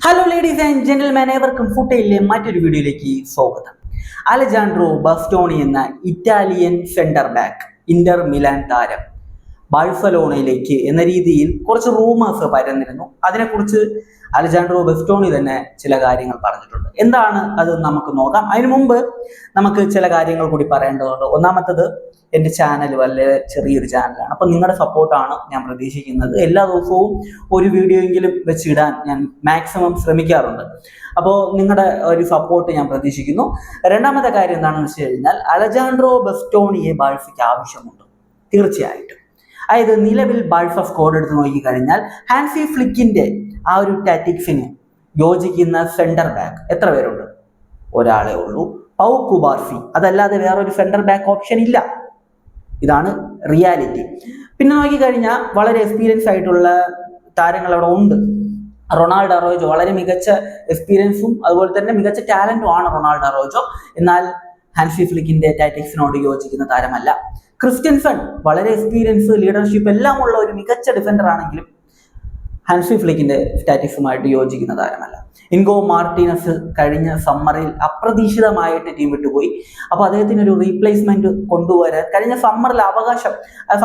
Hello ladies and gentleman, ഏവർക്കും ഫുട്ടയിലെ മറ്റൊരു വീഡിയോയിലേക്ക് സ്വാഗതം. അലജാൻഡ്രോ ബസ്റ്റോണി എന്ന Italian centre back Inter Milan താരം ബാഴ്സലോണയിലേക്ക് എന്ന രീതിയിൽ കുറച്ച് റൂമേഴ്സ് പരന്നിരുന്നു. അതിനെക്കുറിച്ച് അലജാൻഡ്രോ ബസ്റ്റോണി തന്നെ ചില കാര്യങ്ങൾ പറഞ്ഞിട്ടുണ്ട്. എന്താണ് അത് നമുക്ക് നോക്കാം. അതിനു മുമ്പ് നമുക്ക് ചില കാര്യങ്ങൾ കൂടി പറയേണ്ടതുണ്ട്. ഒന്നാമത്തത്, എൻ്റെ ചാനൽ വളരെ ചെറിയൊരു ചാനലാണ്. അപ്പം നിങ്ങളുടെ സപ്പോർട്ടാണ് ഞാൻ പ്രതീക്ഷിക്കുന്നത്. എല്ലാ ദിവസവും ഒരു വീഡിയോ എങ്കിലും വെച്ചിടാൻ ഞാൻ മാക്സിമം ശ്രമിക്കാറുണ്ട്. അപ്പോൾ നിങ്ങളുടെ ഒരു സപ്പോർട്ട് ഞാൻ പ്രതീക്ഷിക്കുന്നു. രണ്ടാമത്തെ കാര്യം എന്താണെന്ന് വെച്ച് കഴിഞ്ഞാൽ, അലജാൻഡ്രോ ബസ്റ്റോണിയെ ബാഴ്സയ്ക്ക് ആവശ്യമുണ്ട് തീർച്ചയായിട്ടും. അതായത് നിലവിൽ ബാഴ്സ സ്ക്വാഡ് എടുത്ത് നോക്കിക്കഴിഞ്ഞാൽ ഹാൻസി ഫ്ലിക്കിന്റെ ആ ഒരു ടാറ്റിക്സിന് യോജിക്കുന്ന സെന്റർ ബാക്ക് എത്ര പേരുണ്ട്? ഒരാളെ ഉള്ളൂ, പൗ കുബാർസി. അതല്ലാതെ വേറൊരു സെന്റർ ബാക്ക് ഓപ്ഷൻ ഇല്ല. ഇതാണ് റിയാലിറ്റി. പിന്നെ നോക്കിക്കഴിഞ്ഞാൽ വളരെ എക്സ്പീരിയൻസ് ആയിട്ടുള്ള താരങ്ങൾ അവിടെ ഉണ്ട്. റൊണാൾഡോ അറോജോ വളരെ മികച്ച എക്സ്പീരിയൻസും അതുപോലെ തന്നെ മികച്ച ടാലന്റും ആണ് റൊണാൾഡോ അറോജോ. എന്നാൽ ഹാൻസി ഫ്ലിക്കിന്റെ ടാറ്റിക്സിനോട് യോജിക്കുന്ന താരമല്ല. ക്രിസ്റ്റ്യൻസൺ വളരെ എക്സ്പീരിയൻസ്, ലീഡർഷിപ്പ് എല്ലാം ഉള്ള ഒരു മികച്ച ഡിഫൻഡർ ആണെങ്കിലും ഹാൻസി ഫ്ലിക്കിന്റെ ടാറ്റിക്സുമായിട്ട് യോജിക്കുന്ന താരമല്ല. ഇൻഗോ മാർട്ടീനസ് കഴിഞ്ഞ സമ്മറിൽ അപ്രതീക്ഷിതമായിട്ട് ടീം വിട്ടുപോയി. അപ്പോൾ അദ്ദേഹത്തിന് ഒരു റീപ്ലേസ്മെന്റ് കൊണ്ടുവരാൻ കഴിഞ്ഞ സമ്മറിൽ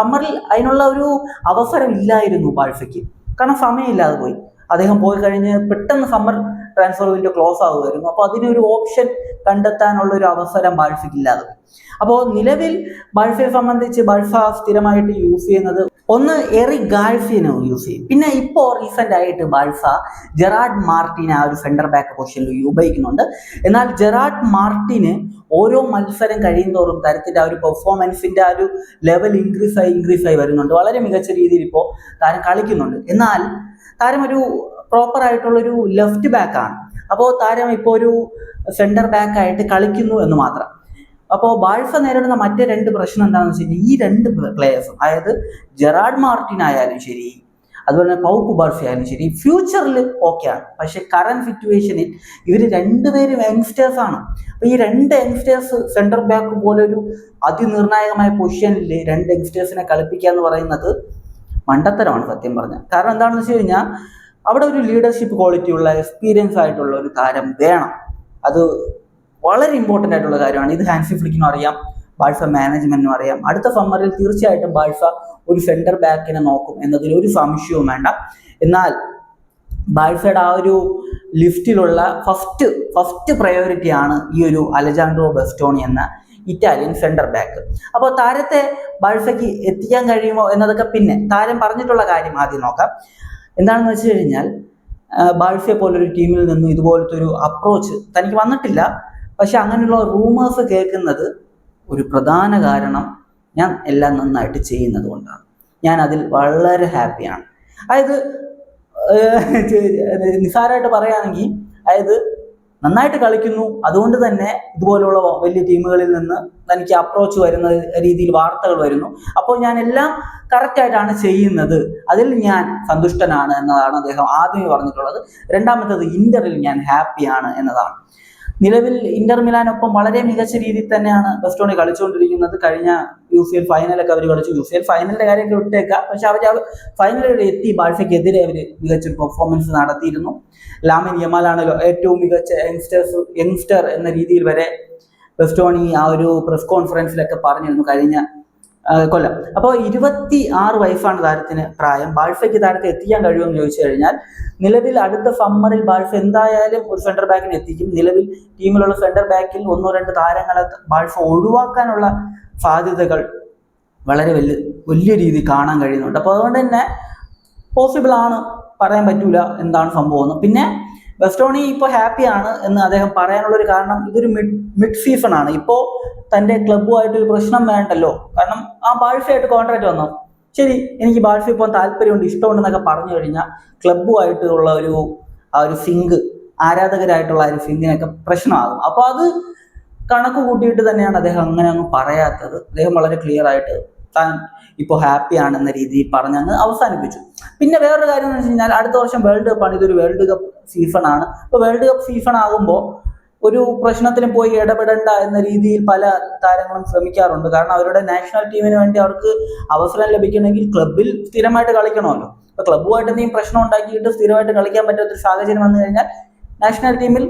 സമ്മറിൽ അതിനുള്ള ഒരു അവസരം ഇല്ലായിരുന്നു ബാഴ്സയ്ക്ക്. കാരണം സമയമില്ലാതെ പോയി. അദ്ദേഹം പോയി കഴിഞ്ഞ് പെട്ടെന്ന് സമ്മർ ട്രാൻസ്ഫർ വിൻഡോ ക്ലോസ് ആകുമായിരുന്നു. അപ്പോൾ അതിനൊരു ഓപ്ഷൻ കണ്ടെത്താനുള്ള ഒരു അവസരം ബാഴ്സയ്ക്ക് ഇല്ലാതെ പോയി. അപ്പോൾ നിലവിൽ ബാഴ്സയെ സംബന്ധിച്ച് ബാഴ്സ സ്ഥിരമായിട്ട് യൂസ് ചെയ്യുന്നത് ഒന്ന് എറിക് ഗാർസിയനെ യൂസ് ചെയ്യും. പിന്നെ ഇപ്പോൾ റീസെന്റ് ആയിട്ട് ബാഴ്സ ജെറാർഡ് മാർട്ടിനെ ആ ഒരു സെന്റർ ബാക്ക് പൊസിഷനിൽ ഉപയോഗിക്കുന്നുണ്ട്. എന്നാൽ ജെറാർഡ് മാർട്ടിന് ഓരോ മത്സരം കഴിയുന്തോറും തരത്തിന്റെ ആ ഒരു പെർഫോമൻസിന്റെ ആ ഒരു ലെവൽ ഇൻക്രീസ് ആയി വരുന്നുണ്ട്. വളരെ മികച്ച രീതിയിൽ ഇപ്പോൾ താരം കളിക്കുന്നുണ്ട്. എന്നാൽ താരം ഒരു പ്രോപ്പർ ആയിട്ടുള്ളൊരു ലെഫ്റ്റ് ബാക്കാണ്. അപ്പോൾ താരം ഇപ്പോൾ ഒരു സെന്റർ ബാക്ക് ആയിട്ട് കളിക്കുന്നു എന്ന് മാത്രം. അപ്പോൾ ബാഴ്സ നേരിടുന്ന മറ്റേ രണ്ട് പ്രശ്നം എന്താണെന്ന് വെച്ച് കഴിഞ്ഞാൽ, ഈ രണ്ട് പ്ലേയേഴ്സും, അതായത് ജെറാർഡ് മാർട്ടിൻ ആയാലും ശരി, അതുപോലെ തന്നെ പൗ കുബാർസി ആയാലും ശരി, ഫ്യൂച്ചറിൽ ഓക്കെയാണ്. പക്ഷെ കറന്റ് സിറ്റുവേഷനിൽ ഇവർ രണ്ടുപേരും യങ്സ്റ്റേഴ്സ് ആണ്. അപ്പോൾ ഈ രണ്ട് യങ്സ്റ്റേഴ്സ് സെന്റർ ബാക്ക് പോലെ ഒരു അതിനിർണായകമായ പൊസിഷനിൽ രണ്ട് യങ്സ്റ്റേഴ്സിനെ കളിപ്പിക്കുക എന്ന് പറയുന്നത് മണ്ടത്തരമാണ് സത്യം പറഞ്ഞാൽ. കാരണം എന്താണെന്ന് വെച്ച് കഴിഞ്ഞാൽ, അവിടെ ഒരു ലീഡർഷിപ്പ് ക്വാളിറ്റി ഉള്ള എക്സ്പീരിയൻസ് ആയിട്ടുള്ള ഒരു താരം വേണം. അത് വളരെ ഇമ്പോർട്ടൻ്റ് ആയിട്ടുള്ള കാര്യമാണ്. ഇത് ഹാൻസി ഫ്ലിക്കിനും അറിയാം, ബാഴ്സ മാനേജ്മെന്റിനും അറിയാം. അടുത്ത സമ്മറിൽ തീർച്ചയായിട്ടും ബാഴ്സ ഒരു സെന്റർ ബാക്കിനെ നോക്കും എന്നതിൽ ഒരു സംശയവും വേണ്ട. എന്നാൽ ബാഴ്സയുടെ ആ ഒരു ലിസ്റ്റിലുള്ള ഫസ്റ്റ് പ്രയോറിറ്റിയാണ് ഈ ഒരു അലജാൻഡ്രോ ബസ്റ്റോണി എന്ന ഇറ്റാലിയൻ സെന്റർ ബാക്ക്. അപ്പോൾ താരത്തെ ബാഴ്സയ്ക്ക് എത്തിക്കാൻ കഴിയുമോ എന്നതൊക്കെ പിന്നെ. താരം പറഞ്ഞിട്ടുള്ള കാര്യം ആദ്യം നോക്കാം. എന്താണെന്ന് വെച്ച് കഴിഞ്ഞാൽ, ബാഴ്സയെ പോലൊരു ടീമിൽ നിന്ന് ഇതുപോലത്തെ ഒരു അപ്രോച്ച് തനിക്ക് വന്നിട്ടില്ല. പക്ഷെ അങ്ങനെയുള്ള റൂമേഴ്സ് കേൾക്കുന്നത് ഒരു പ്രധാന കാരണം ഞാൻ എല്ലാം നന്നായിട്ട് ചെയ്യുന്നത് കൊണ്ടാണ്. ഞാൻ അതിൽ വളരെ ഹാപ്പിയാണ്. അതായത് നിസ്സാരമായിട്ട് പറയുകയാണെങ്കിൽ, അതായത് നന്നായിട്ട് കളിക്കുന്നു, അതുകൊണ്ട് തന്നെ ഇതുപോലുള്ള വലിയ ടീമുകളിൽ നിന്ന് തനിക്ക് അപ്രോച്ച് വരുന്ന രീതിയിൽ വാർത്തകൾ വരുന്നു. അപ്പോൾ ഞാൻ എല്ലാം കറക്റ്റായിട്ടാണ് ചെയ്യുന്നത്, അതിൽ ഞാൻ സന്തുഷ്ടനാണ് എന്നതാണ് അദ്ദേഹം ആദ്യമേ പറഞ്ഞിട്ടുള്ളത്. രണ്ടാമത്തത്, ഇന്ററിൽ ഞാൻ ഹാപ്പിയാണ് എന്നതാണ്. നിലവിൽ ഇന്റർ മിലാനൊപ്പം വളരെ മികച്ച രീതിയിൽ തന്നെയാണ് ബസ്റ്റോണി കളിച്ചുകൊണ്ടിരിക്കുന്നത്. കഴിഞ്ഞ UCL ഫൈനലൊക്കെ അവർ കളിച്ചു. UCL ഫൈനലിന്റെ കാര്യമൊക്കെ വിട്ടേക്കാം, പക്ഷെ അവർ ഫൈനലിൽ എത്തി. ബാഴ്സയ്ക്കെതിരെ അവർ മികച്ചൊരു പെർഫോമൻസ് നടത്തിയിരുന്നു. ലാമിൻ യമാലാണല്ലോ ഏറ്റവും മികച്ച യങ്സ്റ്റർ എന്ന രീതിയിൽ വരെ ബസ്റ്റോണി ആ ഒരു പ്രസ് കോൺഫറൻസിലൊക്കെ പറഞ്ഞിരുന്നു കഴിഞ്ഞ കൊല്ലം. അപ്പോൾ 26 വയസ്സാണ് താരത്തിന് പ്രായം. ബാഴ്സയ്ക്ക് താരത്തെ എത്തിക്കാൻ കഴിയുമെന്ന് ചോദിച്ചു കഴിഞ്ഞാൽ, നിലവിൽ അടുത്ത സമ്മറിൽ ബാഴ്സ എന്തായാലും ഒരു സെന്റർ ബാക്കിന് എത്തിക്കും. നിലവിൽ ടീമിലുള്ള സെന്റർ ബാക്കിൽ 1-2 താരങ്ങളെ ബാഴ്സ ഒഴിവാക്കാനുള്ള സാധ്യതകൾ വളരെ വലിയ രീതിയിൽ കാണാൻ കഴിയുന്നുണ്ട്. അപ്പോൾ അതുകൊണ്ട് തന്നെ പോസിബിൾ ആണ്, പറയാൻ പറ്റൂല എന്താണ് സംഭവം. പിന്നെ ബസ്റ്റോണി ഇപ്പോൾ ഹാപ്പിയാണ് എന്ന് അദ്ദേഹം പറയാനുള്ളൊരു കാരണം, ഇതൊരു മിഡ് സീസൺ ആണ്. ഇപ്പോൾ തൻ്റെ ക്ലബ്ബുമായിട്ട് ഒരു പ്രശ്നം വേണ്ടല്ലോ. കാരണം ആ ബാഴ്സയായിട്ട് കോൺട്രാക്ട് വന്നു, ശരി എനിക്ക് ബാഴ്സ ഇപ്പോൾ താല്പര്യമുണ്ട്, ഇഷ്ടമുണ്ടെന്നൊക്കെ പറഞ്ഞു കഴിഞ്ഞാൽ ക്ലബ്ബുമായിട്ടുള്ള ആ ഒരു സിങ്ക്, ആരാധകരായിട്ടുള്ള ആ ഒരു സിങ്കിനൊക്കെ പ്രശ്നമാകും. അപ്പോൾ അത് കണക്ക് കൂട്ടിയിട്ട് തന്നെയാണ് അദ്ദേഹം അങ്ങനെ ഒന്നും പറയാത്തത്. അദ്ദേഹം വളരെ ക്ലിയർ ആയിട്ട് താൻ ഇപ്പോൾ ഹാപ്പിയാണെന്ന രീതിയിൽ പറഞ്ഞങ്ങ് അവസാനിപ്പിച്ചു. പിന്നെ വേറൊരു കാര്യം എന്ന് വെച്ച് കഴിഞ്ഞാൽ, അടുത്ത വർഷം വേൾഡ് കപ്പാണ്. ഇതൊരു വേൾഡ് കപ്പ് സീസൺ ആണ്. ഇപ്പോൾ വേൾഡ് കപ്പ് സീസൺ ആകുമ്പോൾ ഒരു പ്രശ്നത്തിന് പോയി ഇടപെടേണ്ട എന്ന രീതിയിൽ പല താരങ്ങളും ശ്രമിക്കാറുണ്ട്. കാരണം അവരുടെ നാഷണൽ ടീമിന് വേണ്ടി അവർക്ക് അവസരം ലഭിക്കണമെങ്കിൽ ക്ലബിൽ സ്ഥിരമായിട്ട് കളിക്കണമല്ലോ. ഇപ്പൊ ക്ലബ്ബുമായിട്ട് എന്തെങ്കിലും പ്രശ്നം ഉണ്ടാക്കിയിട്ട് സ്ഥിരമായിട്ട് കളിക്കാൻ പറ്റാത്തൊരു സാഹചര്യം വന്നു കഴിഞ്ഞാൽ നാഷണൽ ടീമിൽ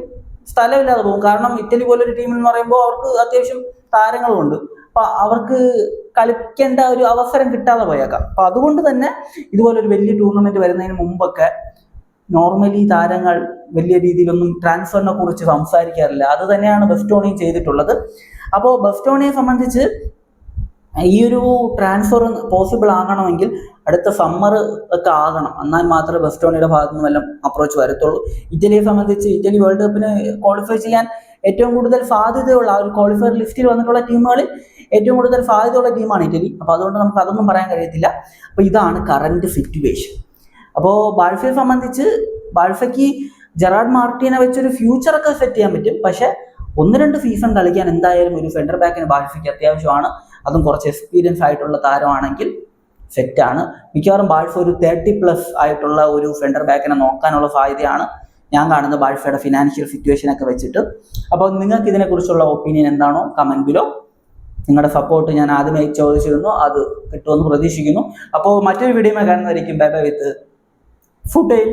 സ്ഥലമില്ലാതെ പോകും. കാരണം ഇറ്റലി പോലൊരു ടീം എന്ന് പറയുമ്പോൾ അവർക്ക് അത്യാവശ്യം താരങ്ങളുമുണ്ട്. അപ്പൊ അവർക്ക് കളിക്കേണ്ട ഒരു അവസരം കിട്ടാതെ പോയേക്കാം. അപ്പൊ അതുകൊണ്ട് തന്നെ ഇതുപോലൊരു വലിയ ടൂർണമെന്റ് വരുന്നതിന് മുമ്പൊക്കെ നോർമലി താരങ്ങൾ വലിയ രീതിയിലൊന്നും ട്രാൻസ്ഫറിനെ കുറിച്ച് സംസാരിക്കാറില്ല. അത് തന്നെയാണ് ബസ്റ്റോണിയും ചെയ്തിട്ടുള്ളത്. അപ്പോൾ ബസ്റ്റോണിയെ സംബന്ധിച്ച് ഈ ഒരു ട്രാൻസ്ഫർ പോസിബിൾ ആകണമെങ്കിൽ അടുത്ത സമ്മർ ഒക്കെ ആകണം, എന്നാൽ മാത്രമേ ബസ്റ്റോണിയുടെ ഭാഗത്തു നിന്ന് വല്ലതും അപ്രോച്ച് വരത്തുള്ളൂ. ഇറ്റലിയെ സംബന്ധിച്ച് ഇറ്റലി വേൾഡ് കപ്പിന് ക്വാളിഫൈ ചെയ്യാൻ ഏറ്റവും കൂടുതൽ സാധ്യതയുള്ള ആ ഒരു ക്വാളിഫയർ ലിസ്റ്റിൽ വന്നിട്ടുള്ള ടീമുകളിൽ ഏറ്റവും കൂടുതൽ സാധ്യതയുള്ള ടീമാണ് ഇറ്റലി. അപ്പോൾ അതുകൊണ്ട് നമുക്ക് അതൊന്നും പറയാൻ കഴിയത്തില്ല. അപ്പോൾ ഇതാണ് കറന്റ് സിറ്റുവേഷൻ. അപ്പോൾ ബാഴ്സയെ സംബന്ധിച്ച് ബാഴ്സയ്ക്ക് ജെറാർഡ് മാർട്ടിനെ വെച്ചൊരു ഫ്യൂച്ചറൊക്കെ സെറ്റ് ചെയ്യാൻ പറ്റും. പക്ഷെ 1-2 സീസൺ കളിക്കാൻ എന്തായാലും ഒരു സെന്റർ ബാക്കിന് ബാഴ്സയ്ക്ക് അത്യാവശ്യമാണ്. അതും കുറച്ച് എക്സ്പീരിയൻസ് ആയിട്ടുള്ള താരമാണെങ്കിൽ സെറ്റാണ്. മിക്കവാറും ബാഴ്സ ഒരു 30+ ആയിട്ടുള്ള ഒരു സെന്റർ ബാക്കിനെ നോക്കാനുള്ള സാധ്യതയാണ് ഞാൻ കാണുന്നത് ബാഴ്സയുടെ ഫിനാൻഷ്യൽ സിറ്റുവേഷനൊക്കെ വെച്ചിട്ട്. അപ്പോൾ നിങ്ങൾക്ക് ഇതിനെക്കുറിച്ചുള്ള ഒപ്പീനിയൻ എന്താണോ കമന്റ് ബിലോ. നിങ്ങളുടെ സപ്പോർട്ട് ഞാൻ ആദ്യമേ ചോദിച്ചിരുന്നു, അത് കിട്ടുമെന്ന് പ്രതീക്ഷിക്കുന്നു. അപ്പോൾ മറ്റൊരു വീഡിയോ കാണുന്നതായിരിക്കും. ബൈ ബൈ വിത്ത് ഫുട്ബോൾ.